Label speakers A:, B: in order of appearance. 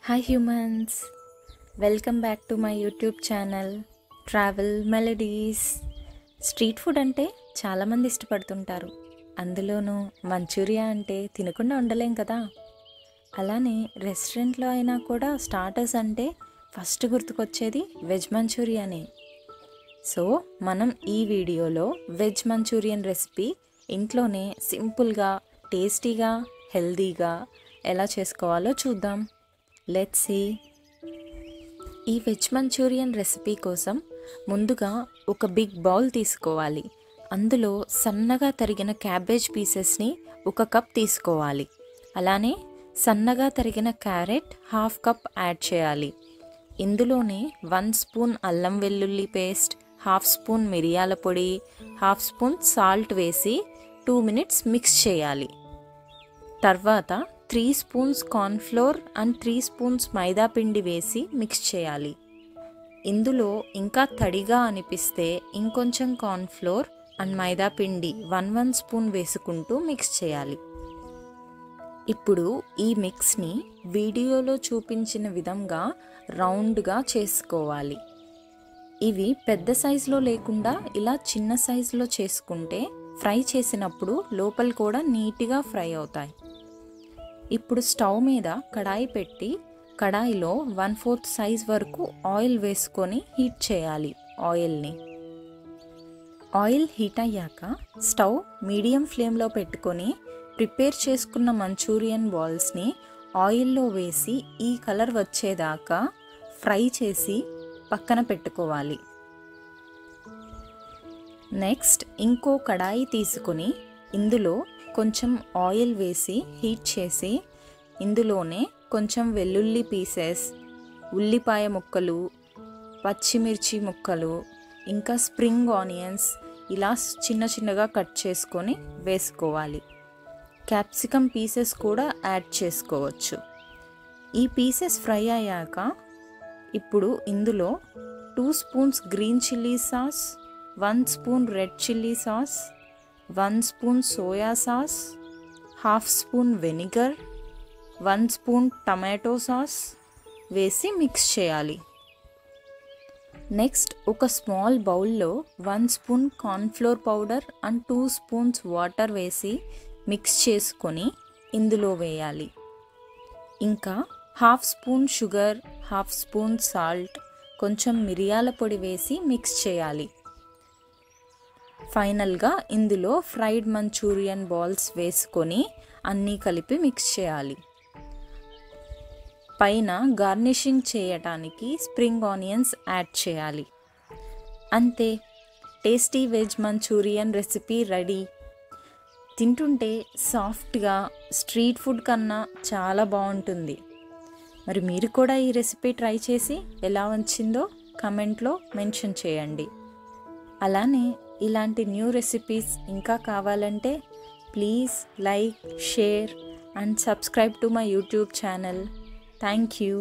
A: Hi humans, welcome back to my YouTube channel travel melodies. Street food అంటే చాలామంది ఇష్టపడుతుంటారు. అందులోనూ Manchuria అంటే తినకుండా ఉండలేం కదా. అలానే రెస్టారెంట్లో అయినా కూడా స్టార్టర్స్ అంటే ఫస్ట్ గుర్తుకొచ్చేది వెజ్ మంచూరియానే. సో మనం ఈ వీడియోలో వెజ్ మంచూరియన్ రెసిపీ ఇంట్లోనే సింపుల్గా, టేస్టీగా, హెల్దీగా ఎలా చేసుకోవాలో చూద్దాం. Let's see. ఈ వెజ్ మంచూరియన్ రెసిపీ కోసం ముందుగా ఒక బిగ్ బౌల్ తీసుకోవాలి. అందులో సన్నగా తరిగిన క్యాబేజ్ పీసెస్ని 1 కప్ తీసుకోవాలి. అలానే సన్నగా తరిగిన క్యారెట్ 1/2 కప్ యాడ్ చేయాలి. ఇందులోనే 1 స్పూన్ అల్లం వెల్లుల్లి పేస్ట్, 1/2 స్పూన్ మిరియాల పొడి, 1/2 స్పూన్ సాల్ట్ వేసి 2 మినిట్స్ మిక్స్ చేయాలి. తర్వాత 3 స్పూన్స్ కార్న్ఫ్లోర్ అండ్ 3 స్పూన్స్ మైదా పిండి వేసి మిక్స్ చేయాలి. ఇందులో ఇంకా తడిగా అనిపిస్తే ఇంకొంచెం కార్న్ఫ్లోర్ అండ్ మైదా పిండి 1 స్పూన్ వేసుకుంటూ మిక్స్ చేయాలి. ఇప్పుడు ఈ మిక్స్ని వీడియోలో చూపించిన విధంగా రౌండ్గా చేసుకోవాలి. ఇవి పెద్ద సైజులో లేకుండా ఇలా చిన్న సైజులో చేసుకుంటే ఫ్రై చేసినప్పుడు లోపల కూడా నీట్గా ఫ్రై అవుతాయి. ఇప్పుడు స్టవ్ మీద కడాయి పెట్టి కడాయిలో 1/4 సైజ్ వరకు ఆయిల్ వేసుకొని హీట్ చేయాలి. ఆయిల్ హీట్ అయ్యాక స్టవ్ మీడియం ఫ్లేమ్లో పెట్టుకొని ప్రిపేర్ చేసుకున్న మంచూరియన్ బాల్స్ని ఆయిల్లో వేసి ఈ కలర్ వచ్చేదాకా ఫ్రై చేసి పక్కన పెట్టుకోవాలి. నెక్స్ట్ ఇంకో కడాయి తీసుకొని ఇందులో కొంచెం ఆయిల్ వేసి హీట్ చేసి ఇందులోనే కొంచెం వెల్లుల్లి పీసెస్, ఉల్లిపాయ ముక్కలు, పచ్చిమిర్చి ముక్కలు, ఇంకా స్ప్రింగ్ ఆనియన్స్ ఇలా చిన్న చిన్నగా కట్ చేసుకొని వేసుకోవాలి. క్యాప్సికమ్ పీసెస్ కూడా యాడ్ చేసుకోవచ్చు. ఈ పీసెస్ ఫ్రై అయ్యాక ఇప్పుడు ఇందులో 2 spoons green chilli sauce, 1 spoon red chilli sauce, 1 spoon soya sauce, 1/2 spoon vinegar, 1 spoon tomato sauce వేసి మిక్స్ చేయాలి. నెక్స్ట్ ఒక స్మాల్ బౌల్లో 1 spoon cornflour powder and 2 spoons water వేసి మిక్స్ చేసుకొని ఇందులో వేయాలి. ఇంకా 1/2 స్పూన్ షుగర్, 1/2 స్పూన్ సాల్ట్, కొంచెం మిరియాల పొడి వేసి మిక్స్ చేయాలి. ఫైనల్గా ఇందులో ఫ్రైడ్ మంచూరియన్ బాల్స్ వేసుకొని అన్నీ కలిపి మిక్స్ చేయాలి. పైన గార్నిషింగ్ చేయటానికి స్ప్రింగ్ ఆనియన్స్ యాడ్ చేయాలి. అంతే, tasty veg manchurian recipe ready. తింటుంటే సాఫ్ట్గా స్ట్రీట్ ఫుడ్ కన్నా చాలా బాగుంటుంది. మరి మీరు కూడా ఈ రెసిపీ ట్రై చేసి ఎలా వచ్చిందో కమెంట్లో మెన్షన్ చేయండి. అలానే ఇలాంటి న్యూ రెసిపీస్ ఇంకా కావాలంటే please like, share and subscribe to my YouTube channel. Thank you.